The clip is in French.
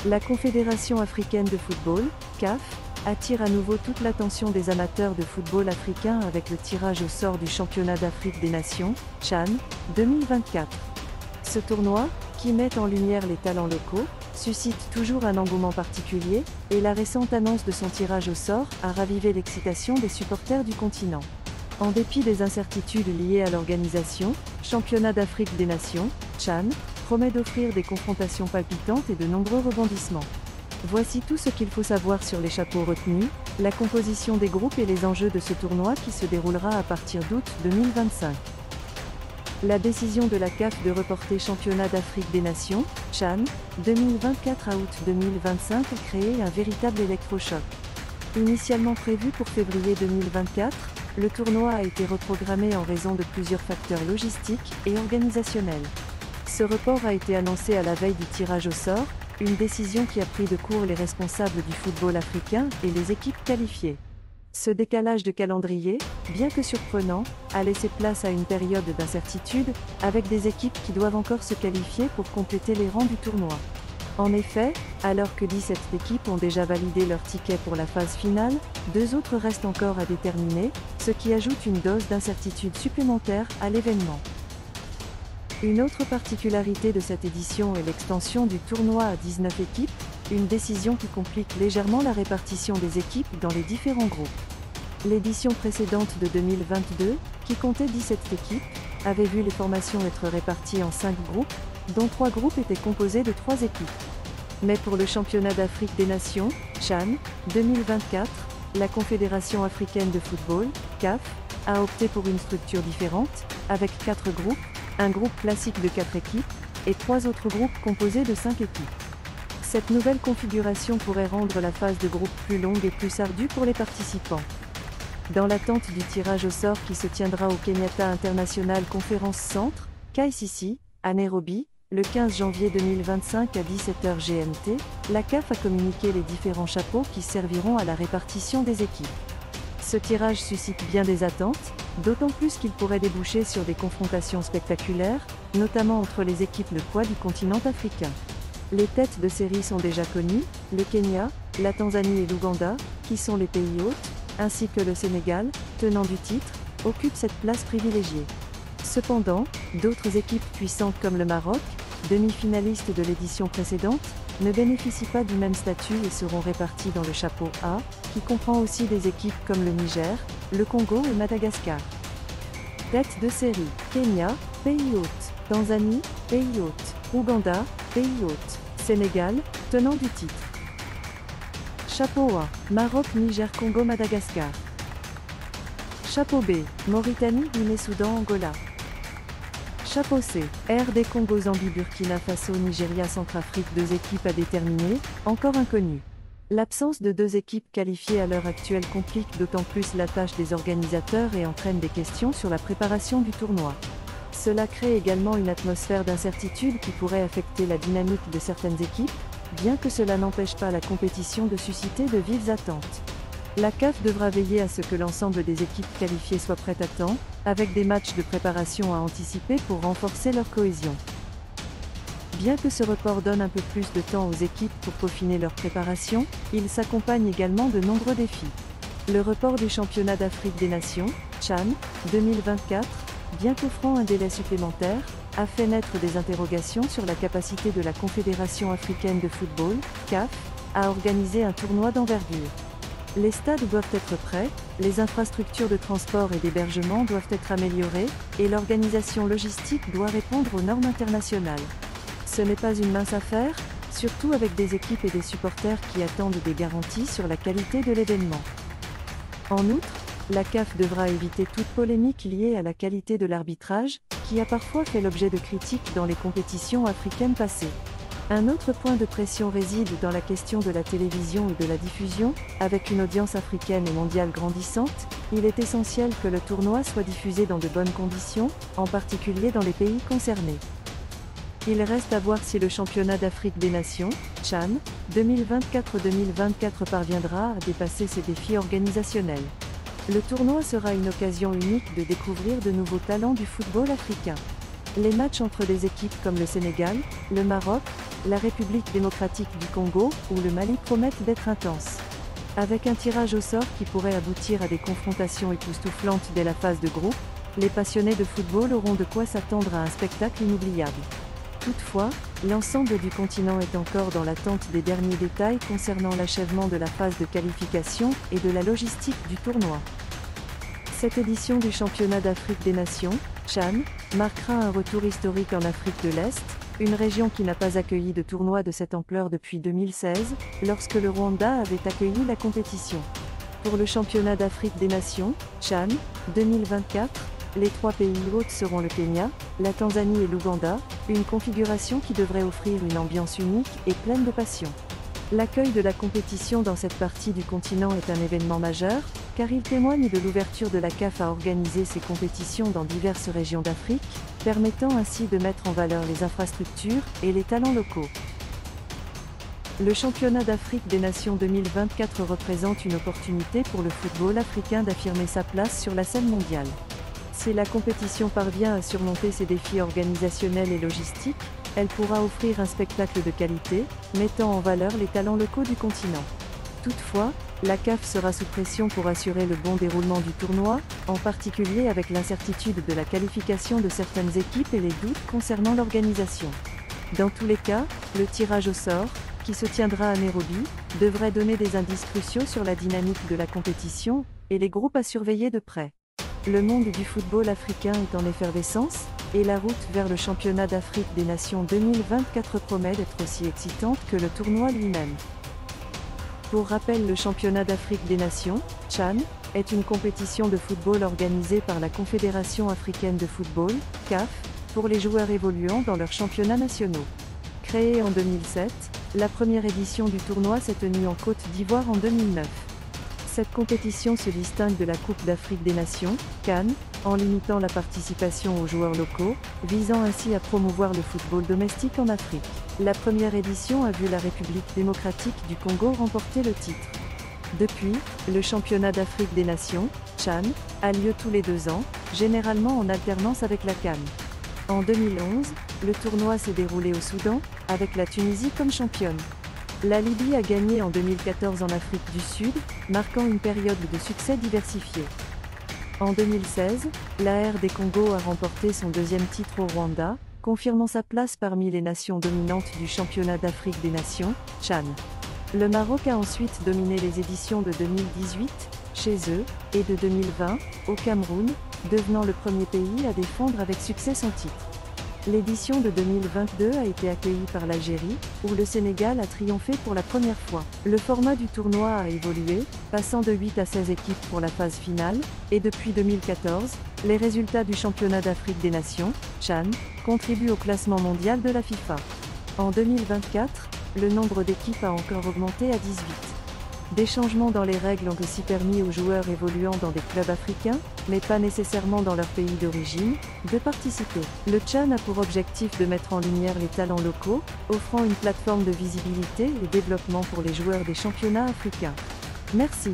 La Confédération africaine de football, CAF, attire à nouveau toute l'attention des amateurs de football africain avec le tirage au sort du championnat d'Afrique des Nations, CHAN, 2024. Ce tournoi, qui met en lumière les talents locaux, suscite toujours un engouement particulier, et la récente annonce de son tirage au sort a ravivé l'excitation des supporters du continent. En dépit des incertitudes liées à l'organisation, Championnat d'Afrique des Nations, CHAN, promet d'offrir des confrontations palpitantes et de nombreux rebondissements. Voici tout ce qu'il faut savoir sur les chapeaux retenus, la composition des groupes et les enjeux de ce tournoi qui se déroulera à partir d'août 2025. La décision de la CAF de reporter Championnat d'Afrique des Nations, CHAN, 2024 à août 2025 a créé un véritable électrochoc. Initialement prévu pour février 2024, le tournoi a été reprogrammé en raison de plusieurs facteurs logistiques et organisationnels. Ce report a été annoncé à la veille du tirage au sort, une décision qui a pris de court les responsables du football africain et les équipes qualifiées. Ce décalage de calendrier, bien que surprenant, a laissé place à une période d'incertitude, avec des équipes qui doivent encore se qualifier pour compléter les rangs du tournoi. En effet, alors que 17 équipes ont déjà validé leur ticket pour la phase finale, 2 autres restent encore à déterminer, ce qui ajoute une dose d'incertitude supplémentaire à l'événement. Une autre particularité de cette édition est l'extension du tournoi à 19 équipes, une décision qui complique légèrement la répartition des équipes dans les différents groupes. L'édition précédente de 2022, qui comptait 17 équipes, avait vu les formations être réparties en 5 groupes, dont 3 groupes étaient composés de 3 équipes. Mais pour le Championnat d'Afrique des Nations, CHAN, 2024, la Confédération africaine de football, CAF, a opté pour une structure différente, avec 4 groupes, un groupe classique de 4 équipes, et 3 autres groupes composés de 5 équipes. Cette nouvelle configuration pourrait rendre la phase de groupe plus longue et plus ardue pour les participants. Dans l'attente du tirage au sort qui se tiendra au Kenyatta International Conference Centre, KICC, à Nairobi, le 15 janvier 2025 à 17h GMT, la CAF a communiqué les différents chapeaux qui serviront à la répartition des équipes. Ce tirage suscite bien des attentes, d'autant plus qu'il pourrait déboucher sur des confrontations spectaculaires, notamment entre les équipes le poids du continent africain. Les têtes de série sont déjà connues, le Kenya, la Tanzanie et l'Ouganda, qui sont les pays hôtes, ainsi que le Sénégal, tenant du titre, occupent cette place privilégiée. Cependant, d'autres équipes puissantes comme le Maroc, demi-finaliste de l'édition précédente, ne bénéficient pas du même statut et seront réparties dans le chapeau A, qui comprend aussi des équipes comme le Niger, le Congo et Madagascar. Tête de série, Kenya, pays hôte, Tanzanie, pays hôte, Ouganda, pays hôte, Sénégal, tenant du titre. Chapeau A, Maroc, Niger, Congo, Madagascar. Chapeau B, Mauritanie, Guinée-Soudan, Angola. Chapeau C, RD Congo, Zambie, Burkina Faso, Nigeria, Centrafrique. 2 équipes à déterminer, encore inconnues. L'absence de 2 équipes qualifiées à l'heure actuelle complique d'autant plus la tâche des organisateurs et entraîne des questions sur la préparation du tournoi. Cela crée également une atmosphère d'incertitude qui pourrait affecter la dynamique de certaines équipes, bien que cela n'empêche pas la compétition de susciter de vives attentes. La CAF devra veiller à ce que l'ensemble des équipes qualifiées soient prêtes à temps, avec des matchs de préparation à anticiper pour renforcer leur cohésion. Bien que ce report donne un peu plus de temps aux équipes pour peaufiner leur préparation, il s'accompagne également de nombreux défis. Le report du Championnat d'Afrique des Nations, CHAN, 2024, bien qu'offrant un délai supplémentaire, a fait naître des interrogations sur la capacité de la Confédération africaine de football, CAF, à organiser un tournoi d'envergure. Les stades doivent être prêts, les infrastructures de transport et d'hébergement doivent être améliorées, et l'organisation logistique doit répondre aux normes internationales. Ce n'est pas une mince affaire, surtout avec des équipes et des supporters qui attendent des garanties sur la qualité de l'événement. En outre, la CAF devra éviter toute polémique liée à la qualité de l'arbitrage, qui a parfois fait l'objet de critiques dans les compétitions africaines passées. Un autre point de pression réside dans la question de la télévision et de la diffusion. Avec une audience africaine et mondiale grandissante, il est essentiel que le tournoi soit diffusé dans de bonnes conditions, en particulier dans les pays concernés. Il reste à voir si le Championnat d'Afrique des Nations, CHAN, 2024 parviendra à dépasser ces défis organisationnels. Le tournoi sera une occasion unique de découvrir de nouveaux talents du football africain. Les matchs entre des équipes comme le Sénégal, le Maroc, la République démocratique du Congo ou le Mali promettent d'être intenses. Avec un tirage au sort qui pourrait aboutir à des confrontations époustouflantes dès la phase de groupe, les passionnés de football auront de quoi s'attendre à un spectacle inoubliable. Toutefois, l'ensemble du continent est encore dans l'attente des derniers détails concernant l'achèvement de la phase de qualification et de la logistique du tournoi. Cette édition du Championnat d'Afrique des Nations, CHAN, marquera un retour historique en Afrique de l'Est, une région qui n'a pas accueilli de tournoi de cette ampleur depuis 2016, lorsque le Rwanda avait accueilli la compétition. Pour le Championnat d'Afrique des Nations, CHAN, 2024, les 3 pays hôtes seront le Kenya, la Tanzanie et l'Ouganda, une configuration qui devrait offrir une ambiance unique et pleine de passion. L'accueil de la compétition dans cette partie du continent est un événement majeur, car il témoigne de l'ouverture de la CAF à organiser ces compétitions dans diverses régions d'Afrique, permettant ainsi de mettre en valeur les infrastructures et les talents locaux. Le Championnat d'Afrique des Nations 2024 représente une opportunité pour le football africain d'affirmer sa place sur la scène mondiale. Si la compétition parvient à surmonter ses défis organisationnels et logistiques, elle pourra offrir un spectacle de qualité, mettant en valeur les talents locaux du continent. Toutefois, la CAF sera sous pression pour assurer le bon déroulement du tournoi, en particulier avec l'incertitude de la qualification de certaines équipes et les doutes concernant l'organisation. Dans tous les cas, le tirage au sort, qui se tiendra à Nairobi, devrait donner des indices cruciaux sur la dynamique de la compétition, et les groupes à surveiller de près. Le monde du football africain est en effervescence, et la route vers le Championnat d'Afrique des Nations 2024 promet d'être aussi excitante que le tournoi lui-même. Pour rappel, le Championnat d'Afrique des Nations, CHAN, est une compétition de football organisée par la Confédération africaine de football, CAF, pour les joueurs évoluant dans leurs championnats nationaux. Créée en 2007, la première édition du tournoi s'est tenue en Côte d'Ivoire en 2009. Cette compétition se distingue de la Coupe d'Afrique des Nations, CAN, en limitant la participation aux joueurs locaux, visant ainsi à promouvoir le football domestique en Afrique. La première édition a vu la République démocratique du Congo remporter le titre. Depuis, le Championnat d'Afrique des Nations, CHAN, a lieu tous les 2 ans, généralement en alternance avec la CAN. En 2011, le tournoi s'est déroulé au Soudan, avec la Tunisie comme championne. La Libye a gagné en 2014 en Afrique du Sud, marquant une période de succès diversifié. En 2016, la RD Congo a remporté son 2e titre au Rwanda, confirmant sa place parmi les nations dominantes du Championnat d'Afrique des Nations, CHAN. Le Maroc a ensuite dominé les éditions de 2018, chez eux, et de 2020, au Cameroun, devenant le premier pays à défendre avec succès son titre. L'édition de 2022 a été accueillie par l'Algérie, où le Sénégal a triomphé pour la première fois. Le format du tournoi a évolué, passant de 8 à 16 équipes pour la phase finale, et depuis 2014, les résultats du Championnat d'Afrique des Nations, CHAN, contribuent au classement mondial de la FIFA. En 2024, le nombre d'équipes a encore augmenté à 18. Des changements dans les règles ont aussi permis aux joueurs évoluant dans des clubs africains, mais pas nécessairement dans leur pays d'origine, de participer. Le CHAN a pour objectif de mettre en lumière les talents locaux, offrant une plateforme de visibilité et de développement pour les joueurs des championnats africains. Merci.